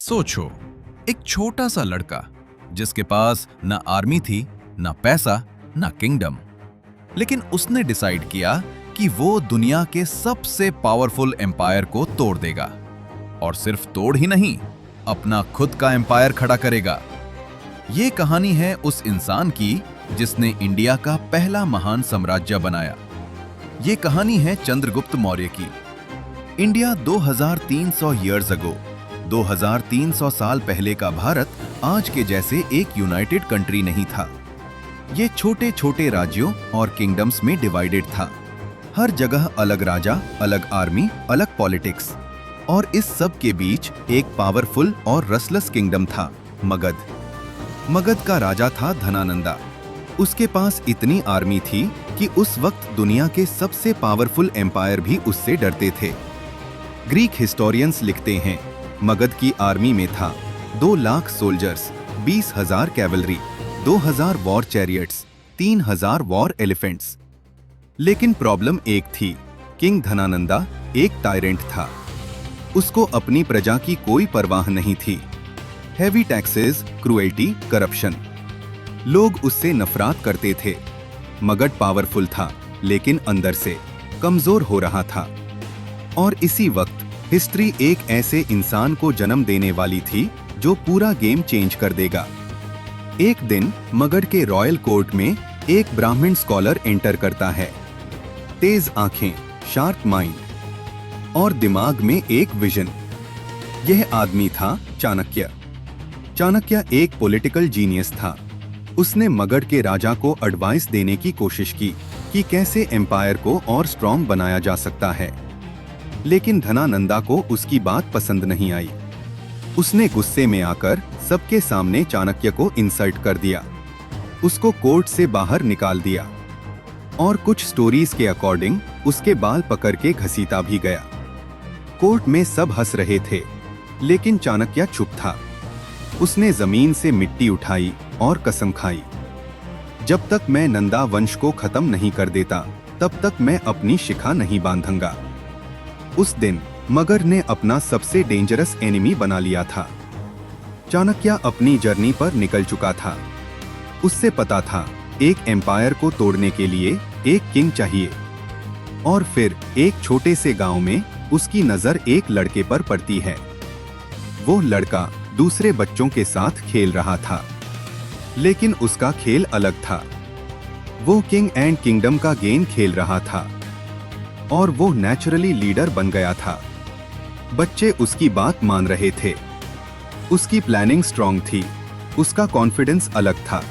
सोचो, एक छोटा सा लड़का जिसके पास न आर्मी थी, न पैसा, न किंगडम, लेकिन उसने डिसाइड किया कि वो दुनिया के सबसे पावरफुल एम्पायर को तोड़ देगा। और सिर्फ तोड़ ही नहीं, अपना खुद का एम्पायर खड़ा करेगा। ये कहानी है उस इंसान की जिसने इंडिया का पहला महान साम्राज्य बनाया। ये कहानी है चंद्रगुप्त मौर्य की। इंडिया 2300 ईयर्स अगो, 2300 साल पहले का भारत आज के जैसे एक यूनाइटेड कंट्री नहीं था। ये छोटे छोटे राज्यों और किंगडम्स में डिवाइडेड था। हर जगह अलग राजा, अलग आर्मी, अलग पॉलिटिक्स। और इस सब के बीच एक पावरफुल और रसलस किंगडम था, मगध। मगध का राजा था धनानंदा। उसके पास इतनी आर्मी थी कि उस वक्त दुनिया के सबसे पावरफुल एम्पायर भी उससे डरते थे। ग्रीक हिस्टोरियंस लिखते हैं, मगध की आर्मी में था 2 lakh soldiers, 20,000 cavalry, 2,000 war chariots, 3,000 war elephants. लेकिन प्रॉब्लम एक थी, किंग धनानंदा एक टायरेंट था। उसको अपनी प्रजा की कोई परवाह नहीं थी। Heavy taxes, cruelty, corruption. लोग उससे नफरत करते थे। मगध पावरफुल था, लेकिन अंदर से कमजोर हो रहा था। और इसी वक्त हिस्ट्री एक ऐसे इंसान को जन्म देने वाली थी जो पूरा गेम चेंज कर देगा। एक दिन मगध के रॉयल कोर्ट में एक ब्राह्मण स्कॉलर एंटर करता है। तेज आंखें, शार्प माइंड और दिमाग में एक विजन। यह आदमी था चाणक्य। चाणक्य एक पॉलिटिकल जीनियस था। उसने मगध के राजा को एडवाइस देने की कोशिश की कि कैसे एम्पायर को और स्ट्रॉन्ग बनाया जा सकता है। लेकिन धनानंदा को उसकी बात पसंद नहीं आई। उसने गुस्से में आकर सबके सामने चाणक्य को इंसल्ट कर दिया। उसको कोर्ट से बाहर निकाल दिया। और कुछ स्टोरीज के अकॉर्डिंग उसके बाल पकड़ के घसीटा भी गया। कोर्ट में सब हंस रहे थे, लेकिन चाणक्य चुप था। उसने जमीन से मिट्टी उठाई और कसम खाई, जब तक मैं नंदा वंश को खत्म नहीं कर देता, तब तक मैं अपनी शिखा नहीं बांधूंगा। उस दिन मगध ने अपना सबसे डेंजरस एनिमी बना लिया था। चाणक्य अपनी जर्नी पर निकल चुका था। उससे पता था एक एम्पायर को तोड़ने के लिए एक किंग चाहिए। और फिर एक छोटे से गांव में उसकी नजर एक लड़के पर पड़ती है। वो लड़का दूसरे बच्चों के साथ खेल रहा था, लेकिन उसका खेल अलग था। वो किंग एंड किंगडम का गेम खेल रहा था और वो नेचुरली लीडर बन गया था। बच्चे उसकी बात मान रहे थे। उसकी प्लानिंग स्ट्रांग थी। उसका कॉन्फिडेंस अलग था।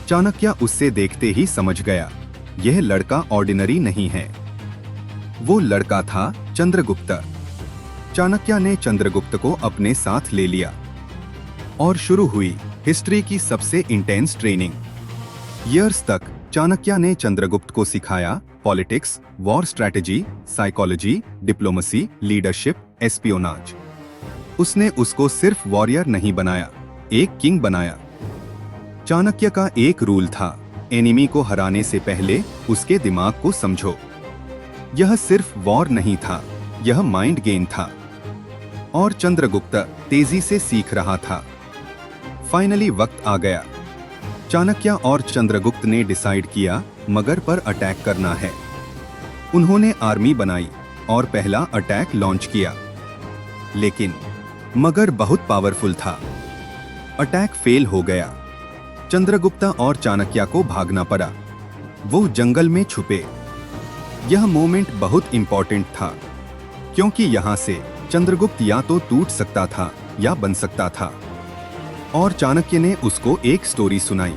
चाणक्य उससे देखते ही समझ गया, यह लड़का ऑर्डिनरी नहीं है। वो लड़का था चंद्रगुप्त। चाणक्य ने चंद्रगुप्त को अपने साथ ले लिया और शुरू हुई हिस्ट्री की सबसे इंटेंस ट्रेनिंग। ईयर्स तक चाणक्य ने चंद्रगुप्त को सिखाया politics, war strategy, psychology, diplomacy, leadership, espionage. उसने उसको सिर्फ वॉरियर नहीं बनाया, एक किंग बनाया। चाणक्य का एक रूल था, एनिमी को हराने से पहले उसके दिमाग को समझो। यह सिर्फ वॉर नहीं था, यह माइंड गेम था। और चंद्रगुप्त तेजी से सीख रहा था। फाइनली वक्त आ गया। चाणक्य और चंद्रगुप्त ने डिसाइड किया मगध पर अटैक करना है। उन्होंने आर्मी बनाई और पहला अटैक लॉन्च किया। लेकिन मगध बहुत पावरफुल था। अटैक फेल हो गया। चंद्रगुप्त और चाणक्य को भागना पड़ा। वो जंगल में छुपे। यह मोमेंट बहुत इंपॉर्टेंट था, क्योंकि यहाँ से चंद्रगुप्त या तो टूट सकता था या बन सकता था। और चाणक्य ने उसको एक स्टोरी सुनाई।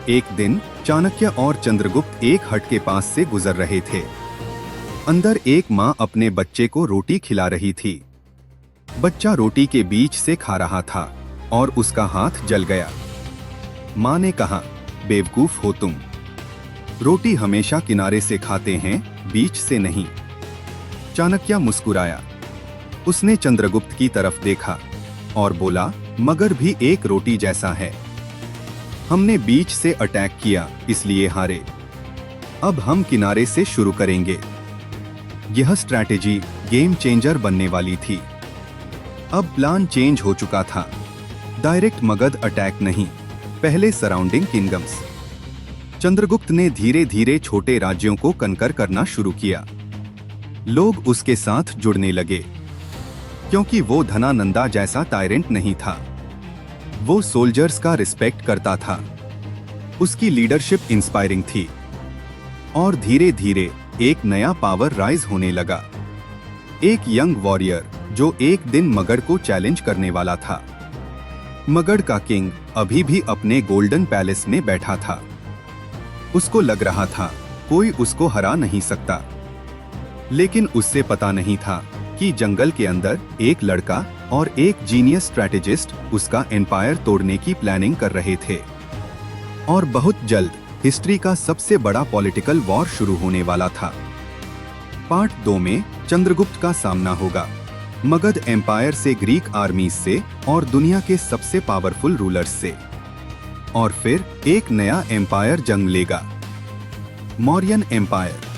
एक दिन चाणक्य और चंद्रगुप्त एक हट के पास से गुजर रहे थे। अंदर एक माँ अपने बच्चे को रोटी खिला रही थी। बच्चा रोटी के बीच से खा रहा था और उसका हाथ जल गया। माँ ने कहा, बेवकूफ हो तुम। रोटी हमेशा किनारे से खाते हैं, बीच से नहीं। चाणक्य मुस्कुराया। उसने चंद्रगुप्त की तरफ देखा और बोला, मगध भी एक रोटी जैसा है। हमने बीच से अटैक किया, इसलिए हारे। अब हम किनारे से शुरू करेंगे। यह स्ट्रैटेजी गेम चेंजर बनने वाली थी। अब प्लान चेंज हो चुका था। डायरेक्ट मगध अटैक नहीं, पहले सराउंडिंग किंगडम्स। चंद्रगुप्त ने धीरे धीरे छोटे राज्यों को कनकर करना शुरू किया। लोग उसके साथ जुड़ने लगे, क्योंकि वो धनानंदा जैसा टायरेंट नहीं था। वो सोल्जर्स का रिस्पेक्ट करता था, उसकी लीडरशिप इंस्पायरिंग थी। और धीरे धीरे एक नया पावर राइज होने लगा। एक यंग वॉरियर जो एक दिन मगध को चैलेंज करने वाला था। मगध का किंग अभी भी अपने गोल्डन पैलेस में बैठा था। उसको लग रहा था कोई उसको हरा नहीं सकता, लेकिन उससे पता नहीं था कि जंगल के अंदर एक लड़का और एक जीनियस स्ट्रैटेजिस्ट उसका एम्पायर तोड़ने की प्लानिंग कर रहे थे। और बहुत जल्द हिस्ट्री का सबसे बड़ा पॉलिटिकल वॉर शुरू होने वाला था। पार्ट 2 में चंद्रगुप्त का सामना होगा मगध एम्पायर से, ग्रीक आर्मीज से और दुनिया के सबसे पावरफुल रूलर्स से। और फिर एक नया एम्पायर जन्म लेगा, मौर्यन एम्पायर।